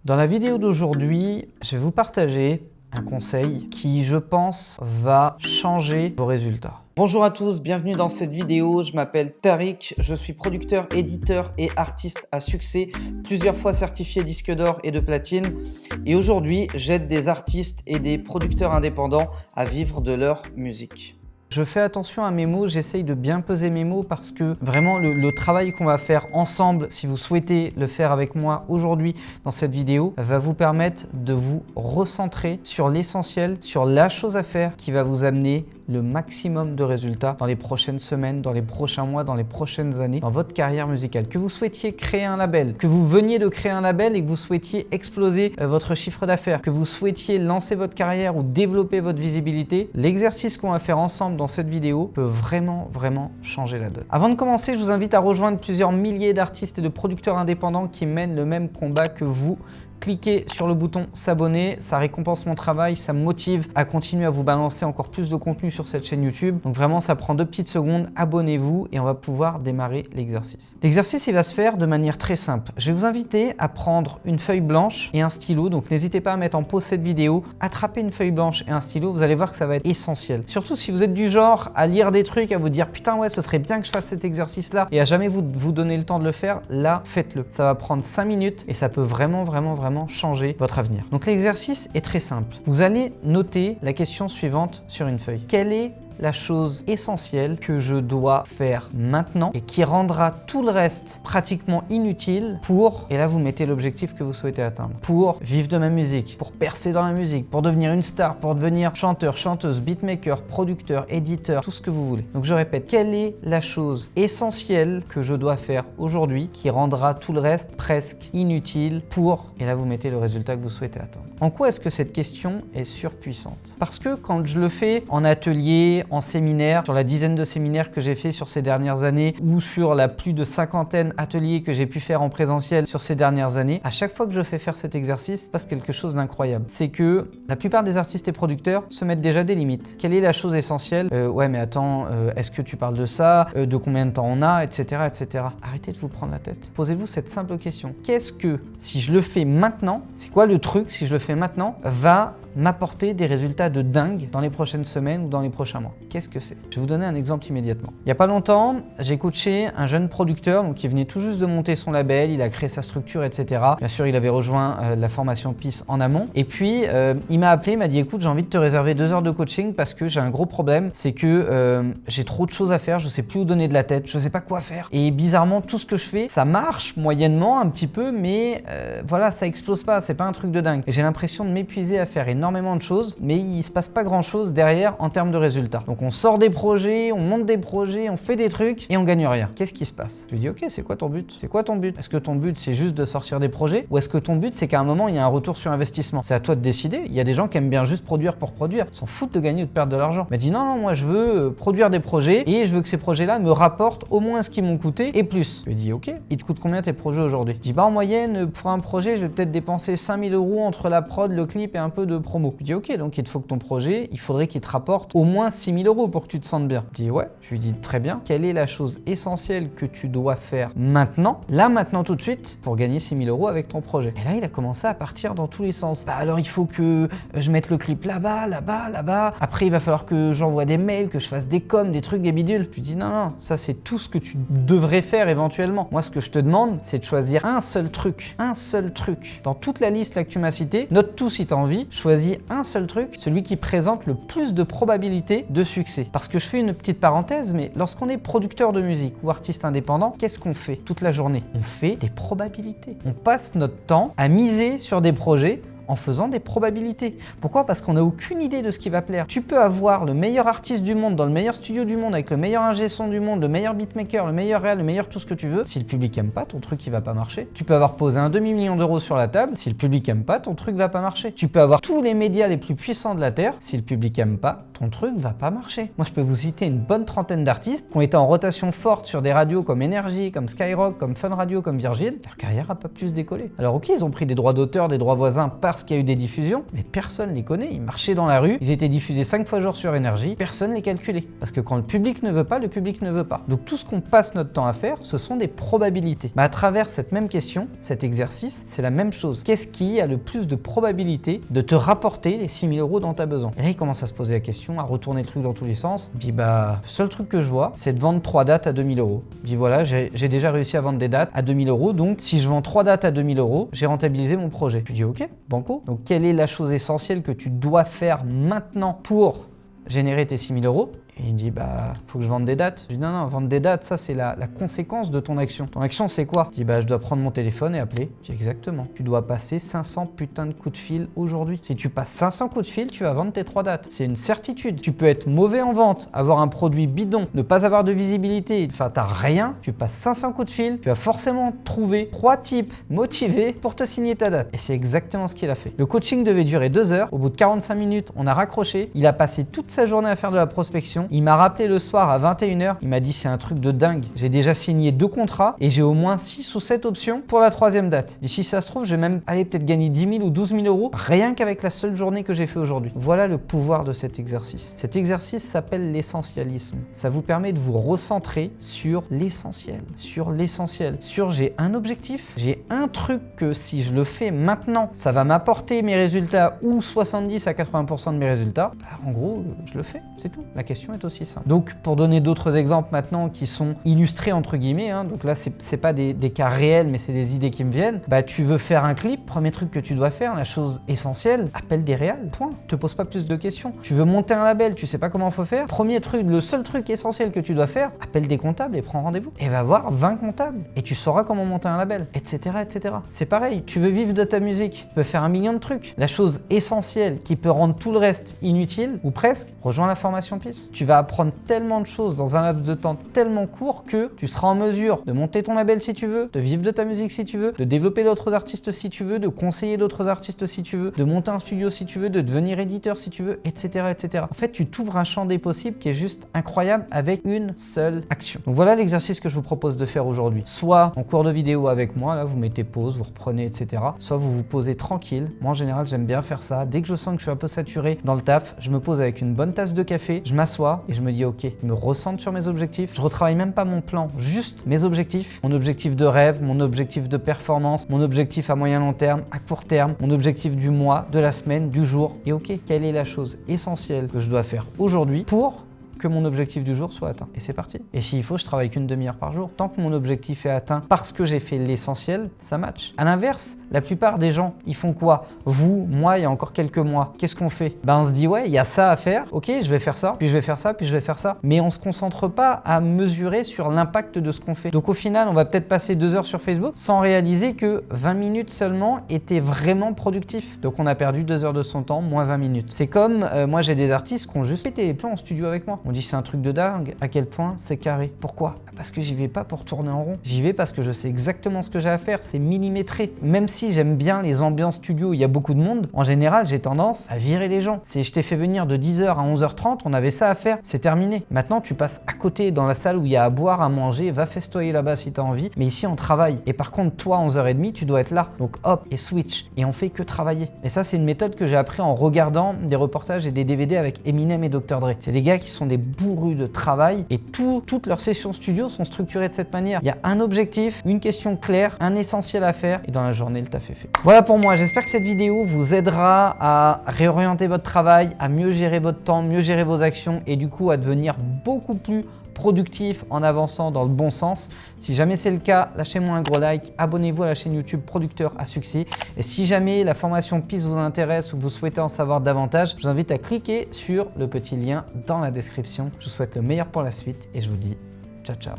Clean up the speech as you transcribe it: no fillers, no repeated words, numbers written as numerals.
Dans la vidéo d'aujourd'hui, je vais vous partager un conseil qui, je pense, va changer vos résultats. Bonjour à tous, bienvenue dans cette vidéo. Je m'appelle Tariq, je suis producteur, éditeur et artiste à succès, plusieurs fois certifié disque d'or et de platine. Et aujourd'hui, j'aide des artistes et des producteurs indépendants à vivre de leur musique. Je fais attention à mes mots, j'essaye de bien peser mes mots parce que vraiment le travail qu'on va faire ensemble, si vous souhaitez le faire avec moi aujourd'hui dans cette vidéo, va vous permettre de vous recentrer sur l'essentiel, sur la chose à faire qui va vous amener le maximum de résultats dans les prochaines semaines, dans les prochains mois, dans les prochaines années, dans votre carrière musicale. Que vous souhaitiez créer un label, que vous veniez de créer un label et que vous souhaitiez exploser votre chiffre d'affaires, que vous souhaitiez lancer votre carrière ou développer votre visibilité, l'exercice qu'on va faire ensemble dans cette vidéo peut vraiment changer la donne. Avant de commencer, je vous invite à rejoindre plusieurs milliers d'artistes et de producteurs indépendants qui mènent le même combat que vous. Cliquez sur le bouton s'abonner, ça récompense mon travail, ça me motive à continuer à vous balancer encore plus de contenu sur cette chaîne YouTube. Donc vraiment, ça prend 2 petites secondes, abonnez-vous et on va pouvoir démarrer l'exercice. L'exercice, il va se faire de manière très simple. Je vais vous inviter à prendre une feuille blanche et un stylo. Donc n'hésitez pas à mettre en pause cette vidéo, attrapez une feuille blanche et un stylo, vous allez voir que ça va être essentiel. Surtout si vous êtes du genre à lire des trucs, à vous dire putain ouais, ce serait bien que je fasse cet exercice-là et à jamais vous donner le temps de le faire, là, faites-le. Ça va prendre 5 minutes et ça peut vraiment changer votre avenir. Donc l'exercice est très simple. Vous allez noter la question suivante sur une feuille. Quelle est la chose essentielle que je dois faire maintenant et qui rendra tout le reste pratiquement inutile pour, et là vous mettez l'objectif que vous souhaitez atteindre, pour vivre de ma musique, pour percer dans la musique, pour devenir une star, pour devenir chanteur, chanteuse, beatmaker, producteur, éditeur, tout ce que vous voulez. Donc je répète, quelle est la chose essentielle que je dois faire aujourd'hui qui rendra tout le reste presque inutile pour, et là vous mettez le résultat que vous souhaitez atteindre. En quoi est-ce que cette question est surpuissante? Parce que quand je le fais en atelier, en séminaire, sur la dizaine de séminaires que j'ai fait sur ces dernières années ou sur la plus de 50aine ateliers que j'ai pu faire en présentiel sur ces dernières années, à chaque fois que je fais faire cet exercice, il se passe quelque chose d'incroyable. C'est que la plupart des artistes et producteurs se mettent déjà des limites. Quelle est la chose essentielle? Ouais mais attends, est-ce que tu parles de ça? De combien de temps on a? Etc. Arrêtez de vous prendre la tête. Posez-vous cette simple question. Qu'est-ce que, si je le fais maintenant, c'est quoi le truc, si je le fais maintenant, va m'apporter des résultats de dingue dans les prochaines semaines ou dans les prochains mois? Qu'est-ce que c'est? Je vais vous donner un exemple immédiatement. Il n'y a pas longtemps, j'ai coaché un jeune producteur donc, qui venait tout juste de monter son label, il a créé sa structure, etc. Bien sûr, il avait rejoint la formation PIS en amont. Et puis, il m'a appelé, il m'a dit écoute, j'ai envie de te réserver 2 heures de coaching parce que j'ai un gros problème, c'est que j'ai trop de choses à faire, je ne sais plus où donner de la tête, je ne sais pas quoi faire. Et bizarrement, tout ce que je fais, ça marche moyennement un petit peu, mais voilà, ça explose pas, c'est pas un truc de dingue. Et j'ai l'impression de m'épuiser à faire énormément de choses, mais il se passe pas grand chose derrière en termes de résultats. Donc on sort des projets, on monte des projets, on fait des trucs et on gagne rien. Qu'est-ce qui se passe? Je lui dis ok, c'est quoi ton but? C'est quoi ton but? Est-ce que ton but c'est juste de sortir des projets ou est-ce que ton but c'est qu'à un moment il y a un retour sur investissement? C'est à toi de décider. Il y a des gens qui aiment bien juste produire pour produire, ils s'en foutent de gagner ou de perdre de l'argent. Il m'a dit non, moi je veux produire des projets et je veux que ces projets-là me rapportent au moins ce qu'ils m'ont coûté et plus. Je lui dis ok, il te coûte combien tes projets aujourd'hui? Je dis en moyenne pour un projet je vais peut-être dépenser 5000 € entre la prod, le clip et un peu de promo. Je dis ok, donc il te faut que ton projet, il faudrait qu'il te rapporte au moins 6000 € pour que tu te sentes bien. Je dis ouais, je lui dis très bien. Quelle est la chose essentielle que tu dois faire maintenant, là maintenant tout de suite, pour gagner 6000 € avec ton projet? Et là il a commencé à partir dans tous les sens. Bah alors il faut que je mette le clip là-bas. Après il va falloir que j'envoie des mails, que je fasse des coms, des trucs, des bidules. Je lui dis non, ça c'est tout ce que tu devrais faire éventuellement. Moi ce que je te demande, c'est de choisir un seul truc. Dans toute la liste là que tu m'as citée, note tout si tu as envie, choisis un seul truc, celui qui présente le plus de probabilité de succès. Parce que je fais une petite parenthèse, mais lorsqu'on est producteur de musique ou artiste indépendant, qu'est-ce qu'on fait toute la journée? On fait des probabilités. On passe notre temps à miser sur des projets en faisant des probabilités. Pourquoi? Parce qu'on n'a aucune idée de ce qui va plaire. Tu peux avoir le meilleur artiste du monde, dans le meilleur studio du monde, avec le meilleur ingé son du monde, le meilleur beatmaker, le meilleur réal, le meilleur tout ce que tu veux. Si le public aime pas, ton truc il va pas marcher. Tu peux avoir posé un demi-million d'euros sur la table. Si le public aime pas, ton truc va pas marcher. Tu peux avoir tous les médias les plus puissants de la Terre. Si le public aime pas, ton truc va pas marcher. Moi, je peux vous citer une bonne trentaine d'artistes qui ont été en rotation forte sur des radios comme Énergie, comme Skyrock, comme Fun Radio, comme Virgin. Leur carrière a pas plus décollé. Alors ok, ils ont pris des droits d'auteur, des droits voisins par parce qu'il y a eu des diffusions, mais personne les connaît. Ils marchaient dans la rue, ils étaient diffusés 5 fois jour sur Énergie, personne les calculait. Parce que quand le public ne veut pas, le public ne veut pas. Donc tout ce qu'on passe notre temps à faire, ce sont des probabilités. À travers cette même question, cet exercice, c'est la même chose. Qu'est-ce qui a le plus de probabilité de te rapporter les 6 000 € dont tu as besoin? Et là, il commence à se poser la question, à retourner le truc dans tous les sens. Puis le seul truc que je vois, c'est de vendre 3 dates à 2 000 €. Puis voilà, j'ai déjà réussi à vendre des dates à 2 000 €. Donc si je vends 3 dates à 2 000 €, j'ai rentabilisé mon projet. Puis je dis ok, banco. Donc quelle est la chose essentielle que tu dois faire maintenant pour générer tes 6 000 €? Et il me dit, faut que je vende des dates. Je dis, non, vendre des dates, ça, c'est la conséquence de ton action. Ton action, c'est quoi? Je dis, je dois prendre mon téléphone et appeler. Je dis, exactement. Tu dois passer 500 putains de coups de fil aujourd'hui. Si tu passes 500 coups de fil, tu vas vendre tes 3 dates. C'est une certitude. Tu peux être mauvais en vente, avoir un produit bidon, ne pas avoir de visibilité, enfin, t'as rien. Tu passes 500 coups de fil, tu vas forcément trouver 3 types motivés pour te signer ta date. Et c'est exactement ce qu'il a fait. Le coaching devait durer 2 heures. Au bout de 45 minutes, on a raccroché. Il a passé toute sa journée à faire de la prospection. Il m'a rappelé le soir à 21 h. Il m'a dit c'est un truc de dingue. J'ai déjà signé 2 contrats et j'ai au moins 6 ou 7 options pour la 3e date. D'ici ça se trouve, je vais même aller peut-être gagner 10 000 ou 12 000 € rien qu'avec la seule journée que j'ai fait aujourd'hui. Voilà le pouvoir de cet exercice. Cet exercice s'appelle l'essentialisme. Ça vous permet de vous recentrer sur l'essentiel. Sur j'ai un objectif, j'ai un truc que si je le fais maintenant, ça va m'apporter mes résultats ou 70 à 80% de mes résultats. En gros, je le fais, c'est tout. La question est aussi simple. Donc, pour donner d'autres exemples maintenant qui sont illustrés entre guillemets, donc là, c'est pas des cas réels, mais c'est des idées qui me viennent. Tu veux faire un clip, premier truc que tu dois faire, la chose essentielle, appelle des réals, point. Te pose pas plus de questions. Tu veux monter un label, tu sais pas comment faut faire. Premier truc, le seul truc essentiel que tu dois faire, appelle des comptables et prends rendez-vous. Et va voir 20 comptables et tu sauras comment monter un label, etc., etc. C'est pareil, tu veux vivre de ta musique, tu peux faire 1 million de trucs. La chose essentielle qui peut rendre tout le reste inutile, ou presque, rejoins la formation PIS. Tu vas apprendre tellement de choses dans un laps de temps tellement court que tu seras en mesure de monter ton label si tu veux, de vivre de ta musique si tu veux, de développer d'autres artistes si tu veux, de conseiller d'autres artistes si tu veux, de monter un studio si tu veux, de devenir éditeur si tu veux, etc., etc. En fait, tu t'ouvres un champ des possibles qui est juste incroyable avec une seule action. Donc voilà l'exercice que je vous propose de faire aujourd'hui. Soit en cours de vidéo avec moi, là vous mettez pause, vous reprenez, etc. Soit vous vous posez tranquille. Moi en général, j'aime bien faire ça. Dès que je sens que je suis un peu saturé dans le taf, je me pose avec une bonne tasse de café, je m'assois et je me dis ok, je me recentre sur mes objectifs. Je retravaille même pas mon plan, juste mes objectifs. Mon objectif de rêve, mon objectif de performance, mon objectif à moyen long terme, à court terme, mon objectif du mois, de la semaine, du jour. Et ok, quelle est la chose essentielle que je dois faire aujourd'hui pour que mon objectif du jour soit atteint. Et c'est parti. Et s'il faut, je travaille qu'une demi-heure par jour. Tant que mon objectif est atteint parce que j'ai fait l'essentiel, ça match. À l'inverse, la plupart des gens, ils font quoi? Vous, moi, il y a encore quelques mois, qu'est-ce qu'on fait? On se dit, ouais, il y a ça à faire. Ok, je vais faire ça, puis je vais faire ça, puis je vais faire ça. Mais on se concentre pas à mesurer sur l'impact de ce qu'on fait. Donc au final, on va peut-être passer 2 heures sur Facebook sans réaliser que 20 minutes seulement étaient vraiment productifs. Donc on a perdu 2 heures de son temps, moins 20 minutes. C'est comme, moi j'ai des artistes qui ont juste pété les plombs en studio avec moi. On dit c'est un truc de dingue, à quel point c'est carré. Pourquoi? Parce que j'y vais pas pour tourner en rond. J'y vais parce que je sais exactement ce que j'ai à faire, c'est millimétré. Même si j'aime bien les ambiances studio où il y a beaucoup de monde, en général j'ai tendance à virer les gens. Si je t'ai fait venir de 10 h à 11 h 30, on avait ça à faire, c'est terminé. Maintenant tu passes à côté dans la salle où il y a à boire, à manger, va festoyer là-bas si tu as envie, mais ici on travaille. Et par contre toi 11 h 30, tu dois être là. Donc hop, et switch. Et on fait que travailler. Et ça c'est une méthode que j'ai appris en regardant des reportages et des DVD avec Eminem et Dr. Dre. C'est des gars qui sont des bourrus de travail et toutes leurs sessions studio sont structurées de cette manière. Il y a un objectif, une question claire, un essentiel à faire et dans la journée le taf est fait. Voilà pour moi, j'espère que cette vidéo vous aidera à réorienter votre travail, à mieux gérer votre temps, mieux gérer vos actions et du coup à devenir beaucoup plus productif en avançant dans le bon sens. Si jamais c'est le cas, lâchez-moi un gros like, abonnez-vous à la chaîne YouTube Producteur à succès. Et si jamais la formation PIS vous intéresse ou que vous souhaitez en savoir davantage, je vous invite à cliquer sur le petit lien dans la description. Je vous souhaite le meilleur pour la suite et je vous dis ciao ciao.